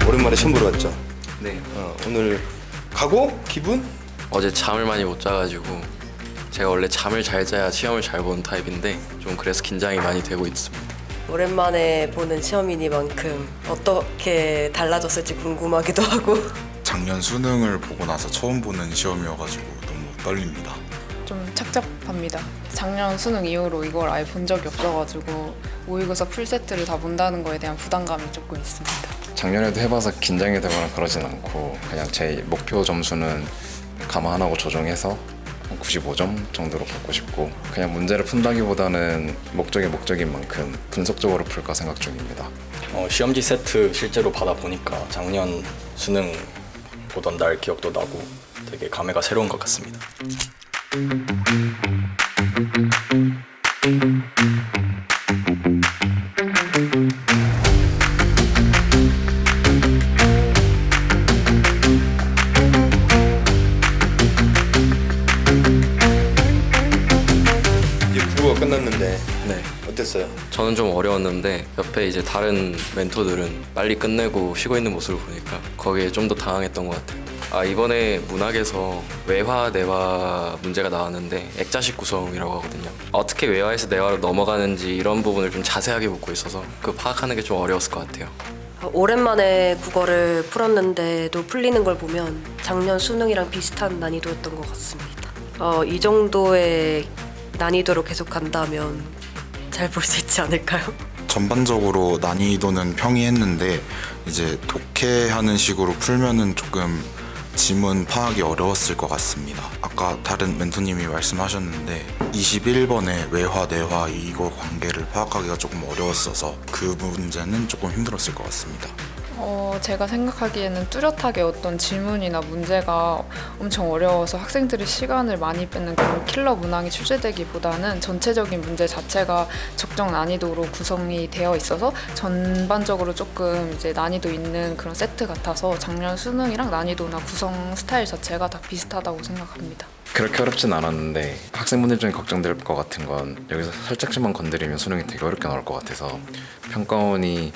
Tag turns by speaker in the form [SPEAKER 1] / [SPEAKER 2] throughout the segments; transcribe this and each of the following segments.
[SPEAKER 1] 오랜만에 시험 보러 왔죠?
[SPEAKER 2] 네.
[SPEAKER 1] 오늘 각오? 기분?
[SPEAKER 2] 어제 잠을 많이 못 자가지고 제가 원래 잠을 잘 자야 시험을 잘 보는 타입인데 좀 그래서 긴장이 많이 되고 있습니다.
[SPEAKER 3] 오랜만에 보는 시험이니만큼 어떻게 달라졌을지 궁금하기도 하고
[SPEAKER 4] 작년 수능을 보고 나서 처음 보는 시험이어가지고 너무 떨립니다.
[SPEAKER 5] 좀 착잡합니다. 작년 수능 이후로 이걸 아예 본 적이 없어가지고 모의고사 풀세트를 다 본다는 거에 대한 부담감이 조금 있습니다.
[SPEAKER 6] 작년에도 해봐서 긴장이 되거나 그러진 않고 그냥 제 목표 점수는 감안하고 조정해서 95점 정도로 받고 싶고 그냥 문제를 푼다기보다는 목적인 만큼 분석적으로 풀까 생각 중입니다.
[SPEAKER 7] 시험지 세트 실제로 받아보니까 작년 수능 보던 날 기억도 나고 되게 감회가 새로운 것 같습니다.
[SPEAKER 1] 이제 국어가 끝났는데
[SPEAKER 2] 네.
[SPEAKER 1] 어땠어요?
[SPEAKER 2] 저는 좀 어려웠는데 옆에 이제 다른 멘토들은 빨리 끝내고 쉬고 있는 모습을 보니까 거기에 좀 더 당황했던 것 같아요. 이번에 문학에서 외화, 내화 문제가 나왔는데 액자식 구성이라고 하거든요. 어떻게 외화에서 내화로 넘어가는지 이런 부분을 좀 자세하게 묻고 있어서 그 파악하는 게 좀 어려웠을 것 같아요.
[SPEAKER 3] 오랜만에 국어를 풀었는데도 풀리는 걸 보면 작년 수능이랑 비슷한 난이도였던 것 같습니다. 이 정도의 난이도로 계속 간다면 잘 볼 수 있지 않을까요?
[SPEAKER 4] 전반적으로 난이도는 평이했는데 이제 독해하는 식으로 풀면은 조금 지문 파악이 어려웠을 것 같습니다. 아까 다른 멘토님이 말씀하셨는데 21번의 외화, 내화 이거 관계를 파악하기가 조금 어려웠어서 그 문제는 조금 힘들었을 것 같습니다.
[SPEAKER 5] 제가 생각하기에는 뚜렷하게 어떤 질문이나 문제가 엄청 어려워서 학생들이 시간을 많이 뺏는 그런 킬러 문항이 출제되기보다는 전체적인 문제 자체가 적정 난이도로 구성이 되어 있어서 전반적으로 조금 이제 난이도 있는 그런 세트 같아서 작년 수능이랑 난이도나 구성 스타일 자체가 다 비슷하다고 생각합니다.
[SPEAKER 6] 그렇게 어렵진 않았는데 학생분들 중에 걱정될 것 같은 건 여기서 살짝씩만 건드리면 수능이 되게 어렵게 나올 것 같아서 평가원이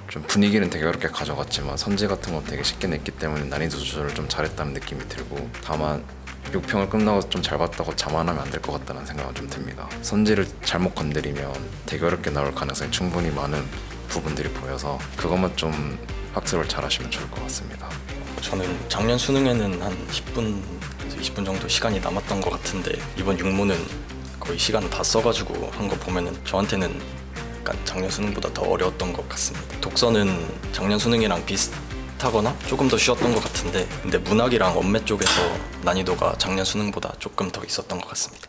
[SPEAKER 6] 좀 분위기는 되게 어렵게 가져갔지만 선지 같은 건 되게 쉽게 냈기 때문에 난이도 조절을 좀 잘했다는 느낌이 들고 다만 6평을 끝나고 좀 잘 봤다고 자만하면 안 될 것 같다는 생각은 좀 듭니다. 선지를 잘못 건드리면 되게 어렵게 나올 가능성이 충분히 많은 부분들이 보여서 그것만 좀 학습을 잘 하시면 좋을 것 같습니다.
[SPEAKER 7] 저는 작년 수능에는 한 10분, 20분 정도 시간이 남았던 것 같은데 이번 육모는 거의 시간 다 써가지고 한 거 보면은 저한테는 약간 작년 수능보다 더 어려웠던 것 같습니다. 독서는 작년 수능이랑 비슷하거나 조금 더 쉬웠던 것 같은데 근데 문학이랑 언매 쪽에서 난이도가 작년 수능보다 조금 더 있었던 것 같습니다.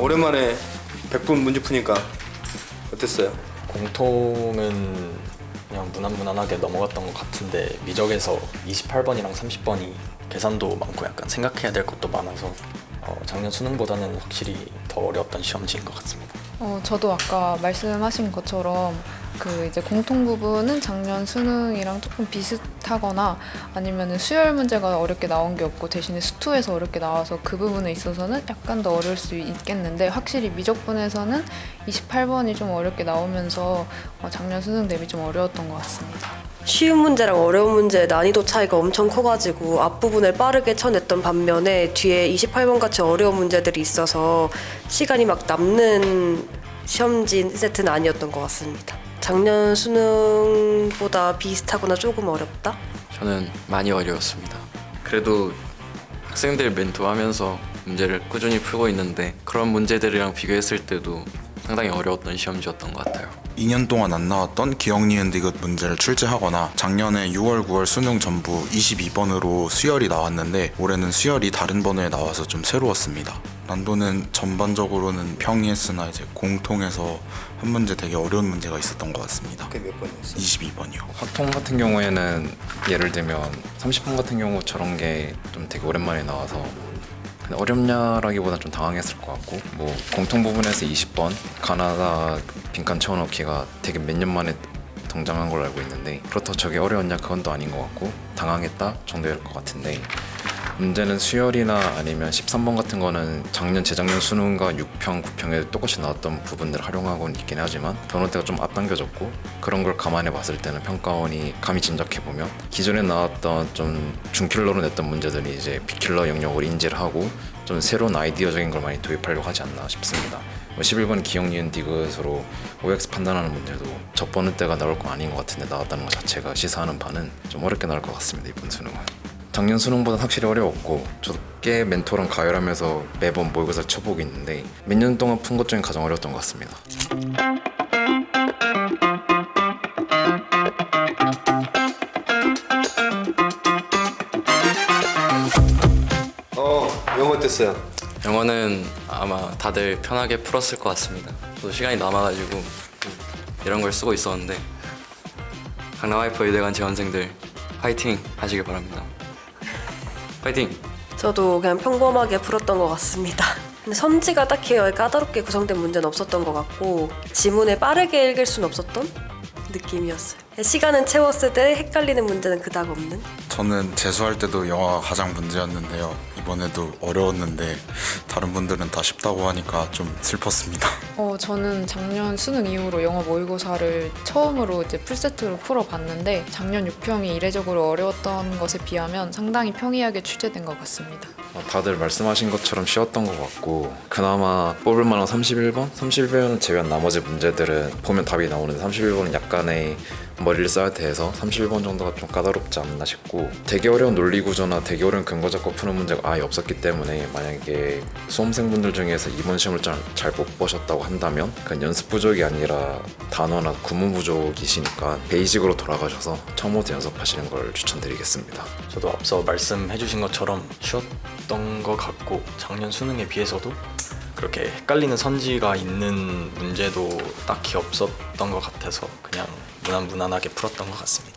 [SPEAKER 1] 오랜만에 100분 문제 푸니까 어땠어요?
[SPEAKER 7] 공통은 그냥 무난무난하게 넘어갔던 것 같은데 미적에서 28번이랑 30번이 계산도 많고 약간 생각해야 될 것도 많아서 작년 수능보다는 확실히 더 어려웠던 시험지인 것 같습니다.
[SPEAKER 5] 저도 아까 말씀하신 것처럼 그 이제 공통 부분은 작년 수능이랑 조금 비슷하거나 아니면은 수열 문제가 어렵게 나온 게 없고 대신에 수투에서 어렵게 나와서 그 부분에 있어서는 약간 더 어려울 수 있겠는데 확실히 미적분에서는 28번이 좀 어렵게 나오면서 작년 수능 대비 좀 어려웠던 것 같습니다.
[SPEAKER 3] 쉬운 문제랑 어려운 문제의 난이도 차이가 엄청 커가지고 앞부분을 빠르게 쳐냈던 반면에 뒤에 28번 같이 어려운 문제들이 있어서 시간이 막 남는 시험지 세트는 아니었던 것 같습니다. 작년 수능보다 비슷하거나 조금 어렵다?
[SPEAKER 2] 저는 많이 어려웠습니다. 그래도 학생들 멘토하면서 문제를 꾸준히 풀고 있는데 그런 문제들이랑 비교했을 때도 상당히 어려웠던 시험지였던 것 같아요.
[SPEAKER 4] 2년 동안 안 나왔던 기억 니은 디귿 문제를 출제하거나 작년에 6월 9월 수능 전부 22번으로 수열이 나왔는데 올해는 수열이 다른 번호에 나와서 좀 새로웠습니다. 난도는 전반적으로는 평이했으나 이제 공통에서 한 문제 되게 어려운 문제가 있었던 것 같습니다.
[SPEAKER 1] 그게 몇 번이었어?
[SPEAKER 4] 22번이요.
[SPEAKER 6] 확통 같은 경우에는 예를 들면 30번 같은 경우 저런 게 좀 되게 오랜만에 나와서 근데 어렵냐라기보다 좀 당황했을 것 같고 뭐 공통 부분에서 20번 가나다 빈칸 채워넣기가 되게 몇 년 만에 등장한 걸로 알고 있는데 그렇다고 저게 어려웠냐 그건 또 아닌 것 같고 당황했다 정도일 것 같은데 문제는 수열이나 아니면 13번 같은 거는 작년 재작년 수능과 6평 9평에 똑같이 나왔던 부분들을 활용하고는 있긴 하지만 변호대가 좀 앞당겨졌고 그런 걸 감안해 봤을 때는 평가원이 감히 짐작해 보면 기존에 나왔던 좀 중킬러로 냈던 문제들이 이제 B킬러 영역을 인지를 하고 좀 새로운 아이디어적인 걸 많이 도입하려고 하지 않나 싶습니다. 11번 기억 니은 디귿으로 OX 판단하는 문제도 적보는 때가 나올 거 아닌 것 같은데 나왔다는 것 자체가 시사하는 바는 좀 어렵게 나올 것 같습니다. 이번 수능은. 작년 수능보다 확실히 어려웠고 저도 꽤 멘토랑 가열하면서 매번 모의고사를 쳐보고 있는데 몇 년 동안 푼 것 중에 가장 어려웠던 것 같습니다.
[SPEAKER 1] 영어 어땠어요?
[SPEAKER 2] 영어는 아마 다들 편하게 풀었을 것 같습니다. 또 시간이 남아가지고 이런 걸 쓰고 있었는데 강남 하이퍼 의대관 재원생들 파이팅 하시길 바랍니다. 파이팅!
[SPEAKER 3] 저도 그냥 평범하게 풀었던 것 같습니다. 근데 선지가 딱히 까다롭게 구성된 문제는 없었던 것 같고 지문을 빠르게 읽을 수는 없었던 느낌이었어요. 시간은 채웠을 때 헷갈리는 문제는 그닥 없는?
[SPEAKER 4] 저는 재수할 때도 영어가 가장 문제였는데요. 이번에도 어려웠는데 다른 분들은 다 쉽다고 하니까 좀 슬펐습니다.
[SPEAKER 5] 저는 작년 수능 이후로 영어 모의고사를 처음으로 이제 풀세트로 풀어봤는데 작년 6평이 이례적으로 어려웠던 것에 비하면 상당히 평이하게 출제된 것 같습니다.
[SPEAKER 6] 다들 말씀하신 것처럼 쉬웠던 것 같고 그나마 뽑을 만한 31번? 31번은 제외한 나머지 문제들은 보면 답이 나오는데 31번은 약간의 머리를 써야 돼서 31번 정도가 좀 까다롭지 않나 싶고 되게 어려운 논리구조나 되게 어려운 근거 잡고 푸는 문제가 아예 없었기 때문에 만약에 수험생분들 중에서 이번 시험을 잘 못 보셨다고 한다면 그건 연습 부족이 아니라 단어나 구문 부족이시니까 베이직으로 돌아가셔서 처음부터 연습하시는 걸 추천드리겠습니다.
[SPEAKER 7] 저도 앞서 말씀해 주신 것처럼 쉬웠던 것 같고 작년 수능에 비해서도 그렇게 헷갈리는 선지가 있는 문제도 딱히 없었던 것 같아서 그냥 무난무난하게 풀었던 것 같습니다.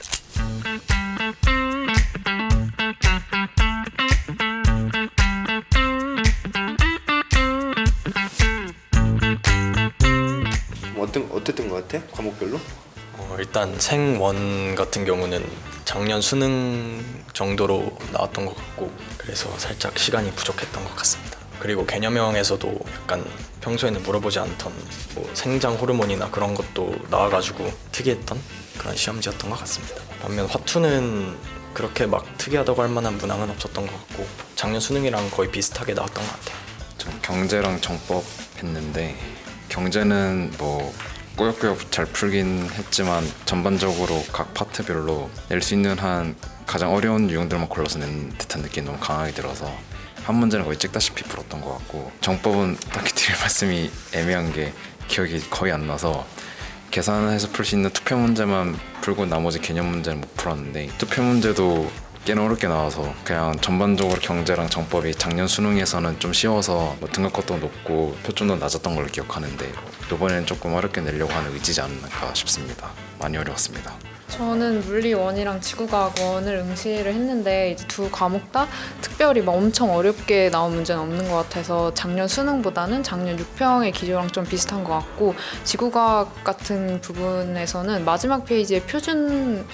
[SPEAKER 1] 어땠던 것 같아? 과목별로?
[SPEAKER 7] 일단 생원 같은 경우는 작년 수능 정도로 나왔던 것 같고 그래서 살짝 시간이 부족했던 것 같습니다. 그리고 개념형에서도 약간 평소에는 물어보지 않던 뭐 생장 호르몬이나 그런 것도 나와가지고 특이했던 그런 시험지였던 것 같습니다. 반면 화투는 그렇게 막 특이하다고 할 만한 문항은 없었던 것 같고 작년 수능이랑 거의 비슷하게 나왔던 것 같아요.
[SPEAKER 6] 전 경제랑 정법 했는데 경제는 뭐 꾸역꾸역 잘 풀긴 했지만 전반적으로 각 파트별로 낼 수 있는 한 가장 어려운 유형들만 골라서 낸 듯한 느낌이 너무 강하게 들어서 한 문제는 거의 찍다시피 풀었던 것 같고 정법은 딱히 드릴 말씀이 애매한 게 기억이 거의 안 나서 계산해서 풀 수 있는 투표 문제만 풀고 나머지 개념 문제는 못 풀었는데 투표 문제도 꽤나 어렵게 나와서 그냥 전반적으로 경제랑 정법이 작년 수능에서는 좀 쉬워서 뭐 등급컷도 높고 표준도 낮았던 걸로 기억하는데 이번에는 조금 어렵게 내려고 하는 의지지 않을까 싶습니다. 많이 어려웠습니다.
[SPEAKER 5] 저는 물리 1이랑 지구과학 1을 응시를 했는데 이제 두 과목 다 특별히 막 엄청 어렵게 나온 문제는 없는 것 같아서 작년 수능보다는 작년 6평의 기조랑 좀 비슷한 것 같고 지구과학 같은 부분에서는 마지막 페이지에 표준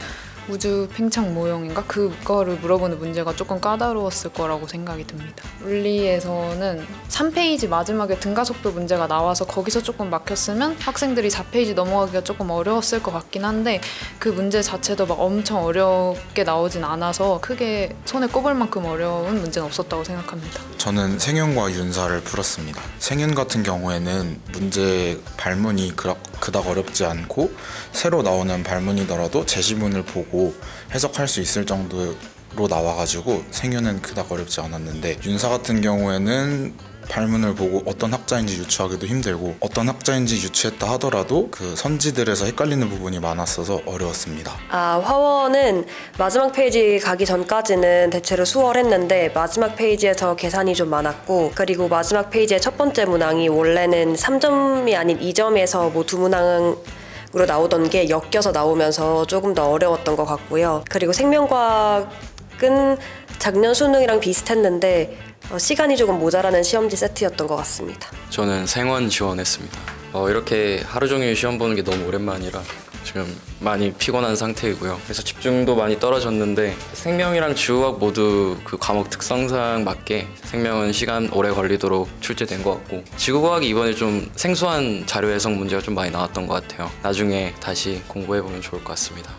[SPEAKER 5] 우주 팽창 모형인가? 그거를 물어보는 문제가 조금 까다로웠을 거라고 생각이 듭니다. 물리에서는 3페이지 마지막에 등가속도 문제가 나와서 거기서 조금 막혔으면 학생들이 4페이지 넘어가기가 조금 어려웠을 것 같긴 한데 그 문제 자체도 막 엄청 어렵게 나오진 않아서 크게 손에 꼽을 만큼 어려운 문제는 없었다고 생각합니다.
[SPEAKER 4] 저는 생윤과 윤사를 풀었습니다. 생윤 같은 경우에는 문제 발문이 그닥 어렵지 않고 새로 나오는 발문이더라도 제시문을 보고 해석할 수 있을 정도로 나와가지고 생윤은 그닥 어렵지 않았는데 윤사 같은 경우에는 발문을 보고 어떤 학자인지 유추하기도 힘들고 어떤 학자인지 유추했다 하더라도 그 선지들에서 헷갈리는 부분이 많았어서 어려웠습니다.
[SPEAKER 3] 화원은 마지막 페이지 가기 전까지는 대체로 수월했는데 마지막 페이지에서 계산이 좀 많았고, 그리고 마지막 페이지의 첫 번째 문항이 원래는 3점이 아닌 2점에서 뭐 두 문항 으로 나오던 게 엮여서 나오면서 조금 더 어려웠던 것 같고요. 그리고 생명과학은 작년 수능이랑 비슷했는데 시간이 조금 모자라는 시험지 세트였던 것 같습니다.
[SPEAKER 2] 저는 생원 지원했습니다. 이렇게 하루 종일 시험 보는 게 너무 오랜만이라 지금 많이 피곤한 상태이고요. 그래서 집중도 많이 떨어졌는데 생명이랑 지구과학 모두 그 과목 특성상 맞게 생명은 시간 오래 걸리도록 출제된 것 같고, 지구과학이 이번에 좀 생소한 자료 해석 문제가 좀 많이 나왔던 것 같아요. 나중에 다시 공부해보면 좋을 것 같습니다.